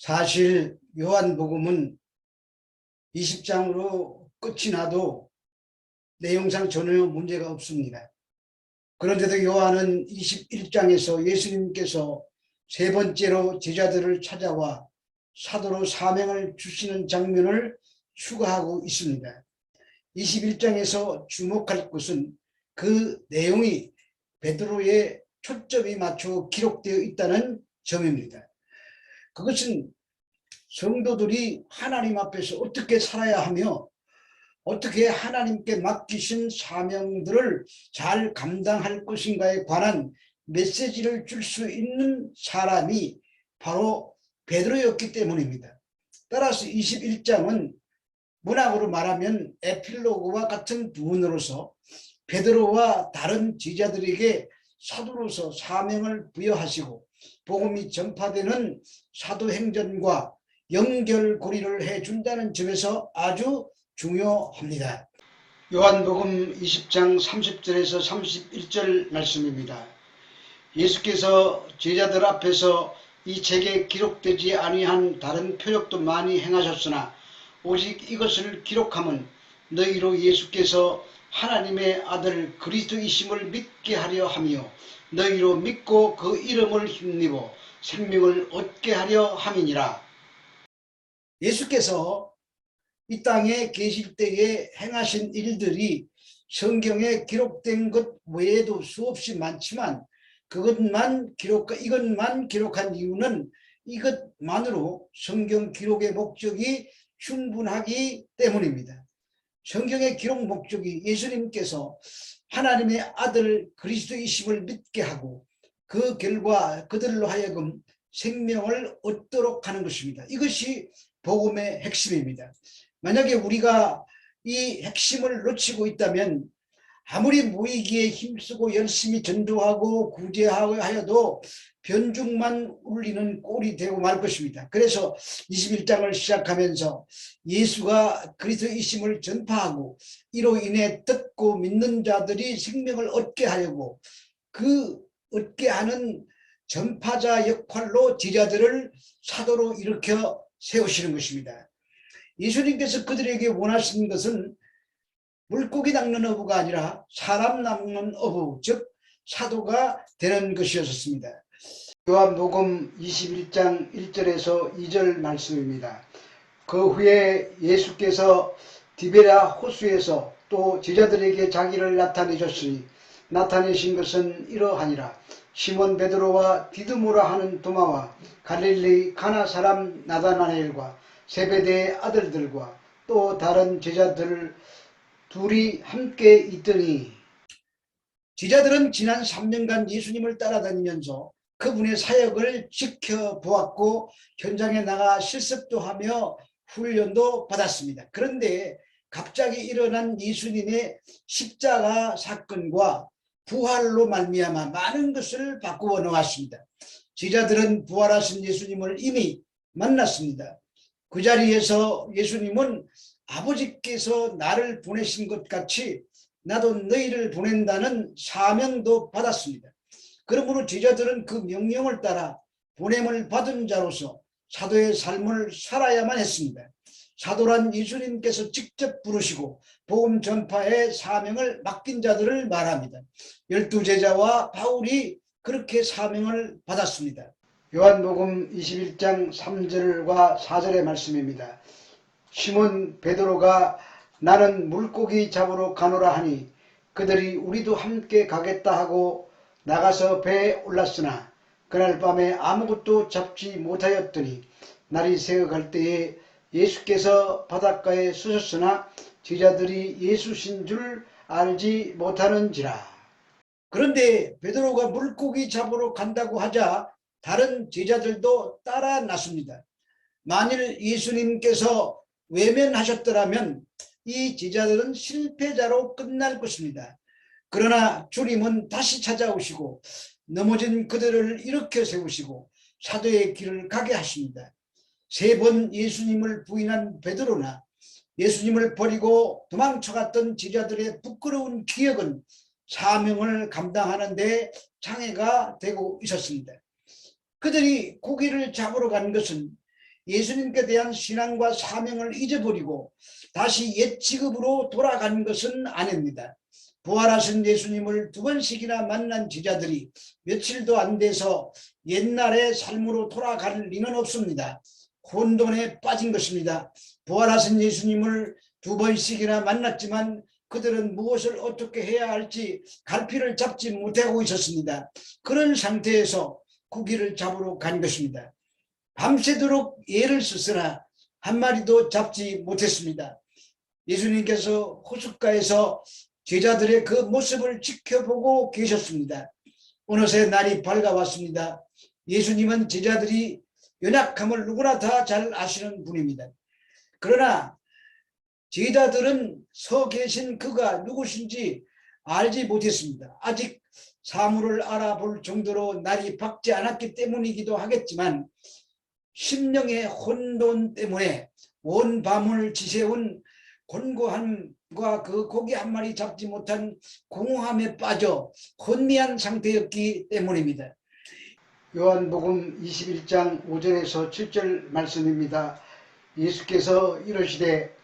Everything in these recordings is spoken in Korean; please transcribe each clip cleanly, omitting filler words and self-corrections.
사실 요한복음은 20장으로 끝이 나도 내용상 전혀 문제가 없습니다. 그런데도 요한은 21장에서 예수님께서 세 번째로 제자들을 찾아와 사도로 사명을 주시는 장면을 추가하고 있습니다. 21장에서 주목할 것은 그 내용이 베드로의 초점이 맞춰 기록되어 있다는 점입니다. 그것은 성도들이 하나님 앞에서 어떻게 살아야 하며 어떻게 하나님께 맡기신 사명들을 잘 감당할 것인가에 관한 메시지를 줄 수 있는 사람이 바로 베드로였기 때문입니다. 따라서 21장은 문학으로 말하면 에필로그와 같은 부분으로서 베드로와 다른 제자들에게 사도로서 사명을 부여하시고 복음이 전파되는 사도행전과 연결고리를 해준다는 점에서 아주 중요합니다. 요한복음 20장 30절에서 31절 말씀입니다. 예수께서 제자들 앞에서 이 책에 기록되지 아니한 다른 표적도 많이 행하셨으나 오직 이것을 기록함은 너희로 예수께서 하나님의 아들 그리스도이심을 믿게 하려 하며 너희로 믿고 그 이름을 힘입어 생명을 얻게 하려 함이니라. 예수께서 이 땅에 계실 때에 행하신 일들이 성경에 기록된 것 외에도 수없이 많지만 이것만 기록한 이유는 이것만으로 성경 기록의 목적이 충분하기 때문입니다. 성경의 기록 목적이 예수님께서 하나님의 아들 그리스도이심을 믿게 하고 그 결과 그들로 하여금 생명을 얻도록 하는 것입니다. 이것이 복음의 핵심입니다. 만약에 우리가 이 핵심을 놓치고 있다면 아무리 모이기에 힘쓰고 열심히 전도하고 구제하여도 변죽만 울리는 꼴이 되고 말 것입니다. 그래서 21장을 시작하면서 예수가 그리스도이심을 전파하고 이로 인해 듣고 믿는 자들이 생명을 얻게 하려고 그 얻게 하는 전파자 역할로 제자들을 사도로 일으켜 세우시는 것입니다. 예수님께서 그들에게 원하시는 것은 물고기 낚는 어부가 아니라 사람 낚는 어부, 즉 사도가 되는 것이었습니다. 요한복음 21장 1절에서 2절 말씀입니다. 그 후에 예수께서 디베랴 호수에서 또 제자들에게 자기를 나타내셨으니 나타내신 것은 이러하니라. 시몬 베드로와 디두모라 하는 도마와 갈릴리 가나 사람 나다나엘과 세베대의 아들들과 또 다른 제자들 둘이 함께 있더니 제자들은 지난 3년간 예수님을 따라다니면서 그분의 사역을 지켜보았고 현장에 나가 실습도 하며 훈련도 받았습니다. 그런데 갑자기 일어난 예수님의 십자가 사건과 부활로 말미암아 많은 것을 바꾸어 놓았습니다. 제자들은 부활하신 예수님을 이미 만났습니다. 그 자리에서 예수님은 아버지께서 나를 보내신 것 같이 나도 너희를 보낸다는 사명도 받았습니다. 그러므로 제자들은 그 명령을 따라 보냄을 받은 자로서 사도의 삶을 살아야만 했습니다. 사도란 예수님께서 직접 부르시고 복음 전파의 사명을 맡긴 자들을 말합니다. 12제자와 바울이 그렇게 사명을 받았습니다. 요한복음 21장 3절과 4절의 말씀입니다. 시몬 베드로가 나는 물고기 잡으러 가노라 하니 그들이 우리도 함께 가겠다 하고 나가서 배에 올랐으나 그날 밤에 아무것도 잡지 못하였더니 날이 새어갈 때에 예수께서 바닷가에 서셨으나 제자들이 예수신 줄 알지 못하는지라. 그런데 베드로가 물고기 잡으러 간다고 하자 다른 제자들도 따라 나섭니다. 만일 예수님께서 외면하셨더라면 이 제자들은 실패자로 끝날 것입니다. 그러나 주님은 다시 찾아오시고 넘어진 그들을 일으켜 세우시고 사도의 길을 가게 하십니다. 3번 예수님을 부인한 베드로나 예수님을 버리고 도망쳐갔던 제자들의 부끄러운 기억은 사명을 감당하는 데 장애가 되고 있었습니다. 그들이 고기를 잡으러 간 것은 예수님께 대한 신앙과 사명을 잊어버리고 다시 옛 직업으로 돌아간 것은 아닙니다. 부활하신 예수님을 두 번씩이나 만난 제자들이 며칠도 안 돼서 옛날의 삶으로 돌아갈 리는 없습니다. 혼돈에 빠진 것입니다. 부활하신 예수님을 두 번씩이나 만났지만 그들은 무엇을 어떻게 해야 할지 갈피를 잡지 못하고 있었습니다. 그런 상태에서 고기를 잡으러 간 것입니다. 밤새도록 애를 쓰으나 한 마리도 잡지 못했습니다. 예수님께서 호숫가에서 제자들의 그 모습을 지켜보고 계셨습니다. 어느새 날이 밝아왔습니다. 예수님은 제자들이 연약함을 누구나 다 잘 아시는 분입니다. 그러나 제자들은 서 계신 그가 누구신지 알지 못했습니다. 아직 사물을 알아볼 정도로 날이 밝지 않았기 때문이기도 하겠지만 심령의 혼돈 때문에 온 밤을 지새운 곤고함과 그 고기 한 마리 잡지 못한 공허함에 빠져 혼미한 상태였기 때문입니다. 요한복음 21장 5절에서 7절 말씀입니다. 예수께서 이르시되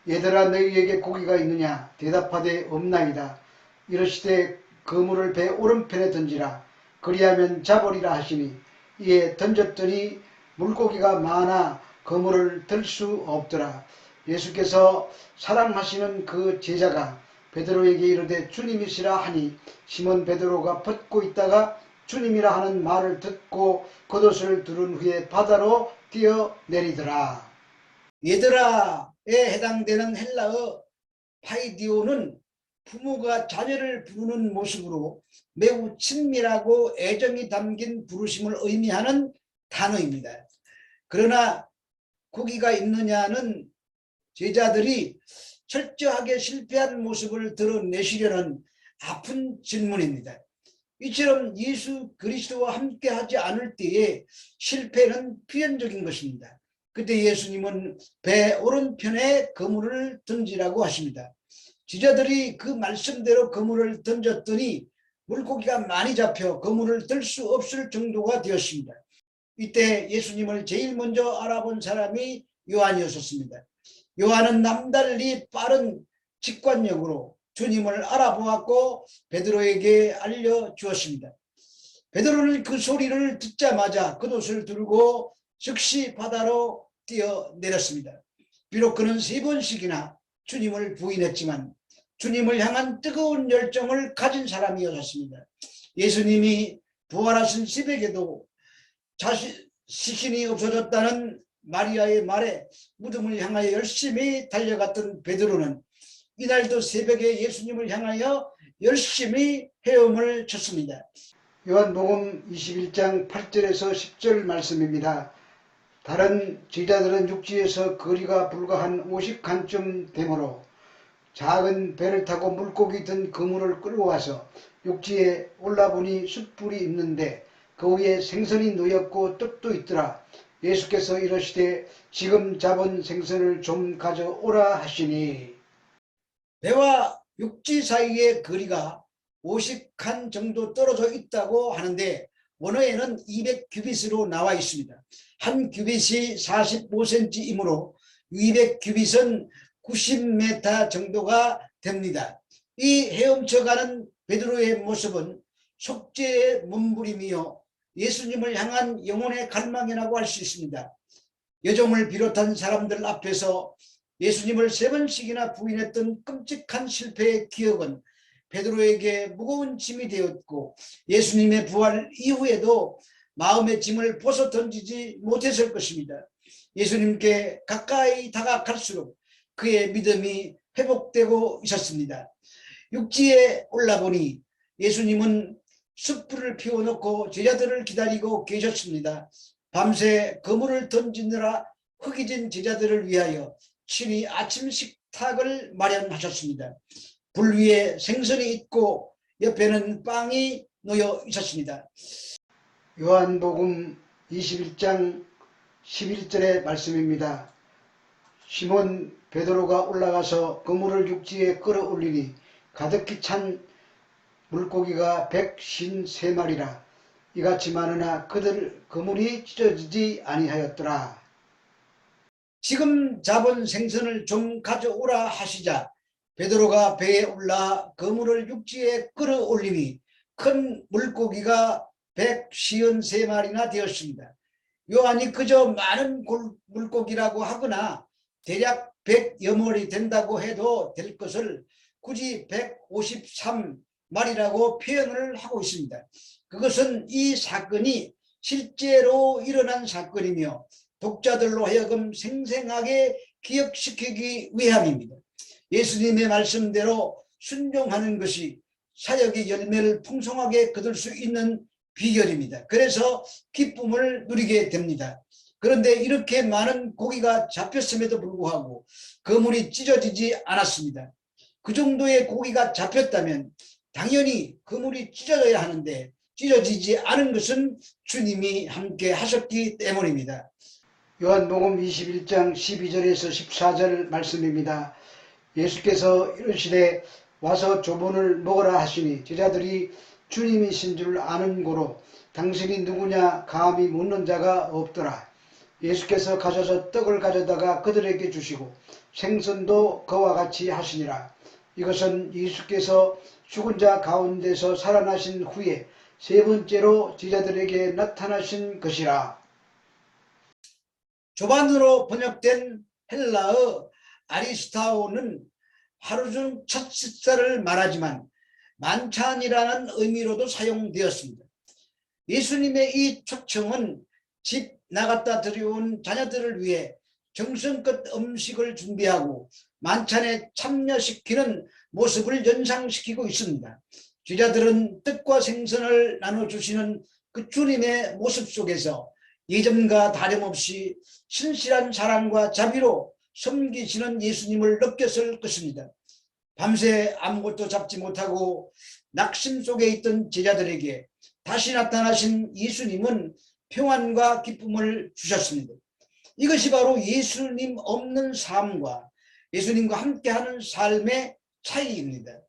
얘들아 너희에게 고기가 있느냐 대답하되 없나이다. 이르시되 그물을 배 오른편에 던지라 그리하면 잡으리라 하시니 이에 던졌더니 물고기가 많아 그물을 들 수 없더라. 예수께서 사랑하시는 그 제자가 베드로에게 이르되 주님이시라 하니 시몬 베드로가 벗고 있다가 주님이라 하는 말을 듣고 겉옷을 두른 후에 바다로 뛰어내리더라. 얘들아에 해당되는 헬라어 파이디오는 부모가 자녀를 부르는 모습으로 매우 친밀하고 애정이 담긴 부르심을 의미하는 단어입니다. 그러나 고기가 있느냐는 제자들이 철저하게 실패한 모습을 드러내시려는 아픈 질문입니다. 이처럼 예수 그리스도와 함께 하지 않을 때에 실패는 필연적인 것입니다. 그때 예수님은 배 오른편에 그물을 던지라고 하십니다. 제자들이 그 말씀대로 그물을 던졌더니 물고기가 많이 잡혀 그물을 들 수 없을 정도가 되었습니다. 이때 예수님을 제일 먼저 알아본 사람이 요한이었습니다. 요한은 남달리 빠른 직관력으로 주님을 알아보았고 베드로에게 알려주었습니다. 베드로는 그 소리를 듣자마자 겉옷을 들고 즉시 바다로 뛰어내렸습니다. 비록 그는 3번씩이나 주님을 부인했지만 주님을 향한 뜨거운 열정을 가진 사람이었습니다. 예수님이 부활하신 새벽에도 시신이 없어졌다는 마리아의 말에 무덤을 향하여 열심히 달려갔던 베드로는 이날도 새벽에 예수님을 향하여 열심히 헤엄을 쳤습니다. 요한복음 21장 8절에서 10절 말씀입니다. 다른 제자들은 육지에서 거리가 불과 한 50칸쯤 되므로 작은 배를 타고 물고기 든 그물을 끌고 와서 육지에 올라보니 숯불이 있는데 그 위에 생선이 놓였고 떡도 있더라. 예수께서 이르시되 지금 잡은 생선을 좀 가져오라 하시니 배와 육지 사이의 거리가 50칸 정도 떨어져 있다고 하는데 원어에는 200규빗으로 나와 있습니다. 한 규빗이 45cm이므로 200규빗은 90m 정도가 됩니다. 이 헤엄쳐가는 베드로의 모습은 속죄의 몸부림이요 예수님을 향한 영혼의 갈망이라고 할 수 있습니다. 여종을 비롯한 사람들 앞에서 예수님을 3번씩이나 부인했던 끔찍한 실패의 기억은 베드로에게 무거운 짐이 되었고 예수님의 부활 이후에도 마음의 짐을 벗어 던지지 못했을 것입니다. 예수님께 가까이 다가갈수록 그의 믿음이 회복되고 있었습니다. 육지에 올라보니 예수님은 숯불을 피워놓고 제자들을 기다리고 계셨습니다. 밤새 그물을 던지느라 허기진 제자들을 위하여 친히 아침 식탁을 마련하셨습니다. 불 위에 생선이 있고 옆에는 빵이 놓여 있었습니다. 요한복음 21장 11절의 말씀입니다. 시몬 베드로가 올라가서 그물을 육지에 끌어올리니 가득히 찬 물고기가 153마리라. 이같이 많으나 그들 그물이 찢어지지 아니하였더라. 지금 잡은 생선을 좀 가져오라 하시자 베드로가 배에 올라 그물을 육지에 끌어올리니 큰 물고기가 153마리나 되었습니다. 요한이 그저 많은 물고기라고 하거나 대략 100여 마리 된다고 해도 될 것을 굳이 153마리라고 표현을 하고 있습니다. 그것은 이 사건이 실제로 일어난 사건이며 독자들로 하여금 생생하게 기억시키기 위함입니다. 예수님의 말씀대로 순종하는 것이 사역의 열매를 풍성하게 거둘 수 있는 비결입니다. 그래서 기쁨을 누리게 됩니다. 그런데 이렇게 많은 고기가 잡혔음에도 불구하고 그물이 찢어지지 않았습니다. 그 정도의 고기가 잡혔다면 당연히 그물이 찢어져야 하는데 찢어지지 않은 것은 주님이 함께 하셨기 때문입니다. 요한복음 21장 12절에서 14절 말씀입니다. 예수께서 이르시되 와서 조본을 먹으라 하시니 제자들이 주님이신 줄 아는 고로 당신이 누구냐 감히 묻는 자가 없더라. 예수께서 가셔서 떡을 가져다가 그들에게 주시고 생선도 그와 같이 하시니라. 이것은 예수께서 죽은 자 가운데서 살아나신 후에 세 번째로 제자들에게 나타나신 것이라. 조반으로 번역된 헬라어 아리스타오는 하루 중 첫 식사를 말하지만 만찬이라는 의미로도 사용되었습니다. 예수님의 이 초청은 집 나갔다 들여온 자녀들을 위해 정성껏 음식을 준비하고 만찬에 참여시키는 모습을 연상시키고 있습니다. 제자들은 떡과 생선을 나눠주시는 그 주님의 모습 속에서 예전과 다름없이 신실한 사랑과 자비로 섬기시는 예수님을 느꼈을 것입니다. 밤새 아무것도 잡지 못하고 낙심 속에 있던 제자들에게 다시 나타나신 예수님은 평안과 기쁨을 주셨습니다. 이것이 바로 예수님 없는 삶과 예수님과 함께하는 삶의 차이입니다.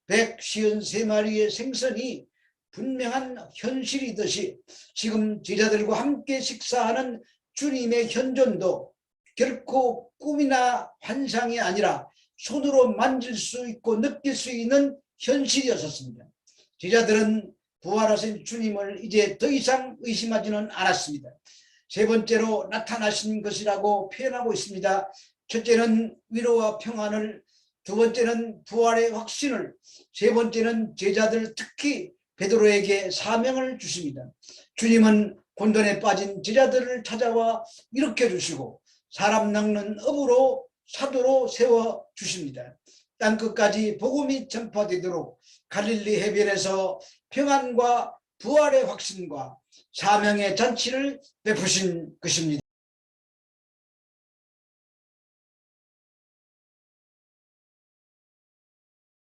153마리의 생선이 분명한 현실이듯이 지금 제자들과 함께 식사하는 주님의 현존도 결코 꿈이나 환상이 아니라 손으로 만질 수 있고 느낄 수 있는 현실이었습니다. 제자들은 부활하신 주님을 이제 더 이상 의심하지는 않았습니다. 세 번째로 나타나신 것이라고 표현하고 있습니다. 첫째는 위로와 평안을, 두 번째는 부활의 확신을, 세 번째는 제자들 특히 베드로에게 사명을 주십니다. 주님은 곤돈에 빠진 제자들을 찾아와 일으켜 주시고 사람 낚는 업으로 사도로 세워 주십니다. 땅끝까지 복음이 전파되도록 갈릴리 해변에서 평안과 부활의 확신과 사명의 잔치를 베푸신 것입니다.